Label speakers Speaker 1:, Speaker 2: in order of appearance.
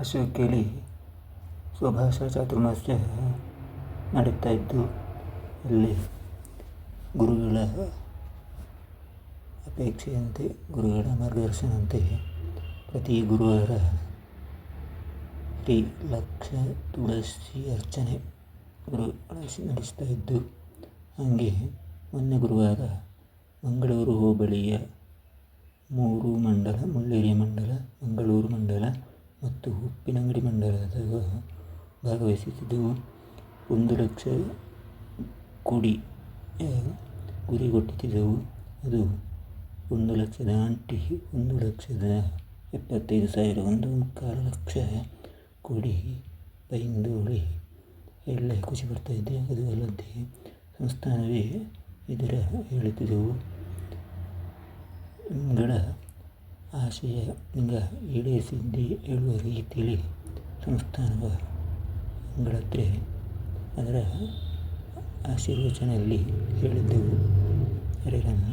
Speaker 1: ಅಶೋಕೇಲಿ ಸ್ವಭಾಷಾ ಚಾತುರ್ಮಾಸ್ಯ ನಡೀತಾ ಇದ್ದು, ಅಲ್ಲಿ ಗುರುಗಳ ಅಪೇಕ್ಷೆಯಂತೆ, ಗುರುಗಳ ಮಾರ್ಗದರ್ಶನಂತೆ ಪ್ರತಿ ಗುರುವಾರ ಶ್ರೀ ಲಕ್ಷ ತುಳಸಿ ಅರ್ಚನೆ ನಡೆಸ್ತಾ ಇದ್ದು, ಹಾಗೆ ಮೊನ್ನೆ ಗುರುವಾರ ಮಂಗಳೂರು ಹೋಬಳಿಯ 3 ಮಂಡಲ, ಮುಳ್ಳೇರಿಯ ಮಂಡಲ, ಮಂಗಳೂರು ಮಂಡಲ ಮತ್ತು ಉಪ್ಪಿನಂಗಡಿ ಮಂಡಲದ ಭಾಗವಹಿಸುತ್ತಿದ್ದವು. 1 ಲಕ್ಷ ಕೋಡಿ ಗುರಿ ಕೊಟ್ಟಿದ್ದೆವು. ಅದು 1 ಲಕ್ಷ ದಾಟಿ 1,75,000, 1.25 ಲಕ್ಷ ಕೋಡಿ ಬೈಂದೋಳಿ ಎಲ್ಲ ಖುಷಿ ಪಡ್ತಾ ಇದ್ದೆ. ಅದು ಅಲ್ಲದೆ ಸಂಸ್ಥಾನವೇ ಇದರ ಹೇಳುತ್ತಿದ್ದೆವು. ನಿಮ್ಗಳ ಆಶಯ ಈಡೇರಿಸಿದ್ದೆ ಹೇಳುವ ರೀತಿಯಲ್ಲಿ ಸಂಸ್ಥಾನವ ನಿಮ್ಗಳ ಹತ್ರ ಅದರ ಆಶೀರ್ವಚನೆಯಲ್ಲಿ ಹೇಳಿದ್ದೆವು. ಹರೇ ರಾಮ.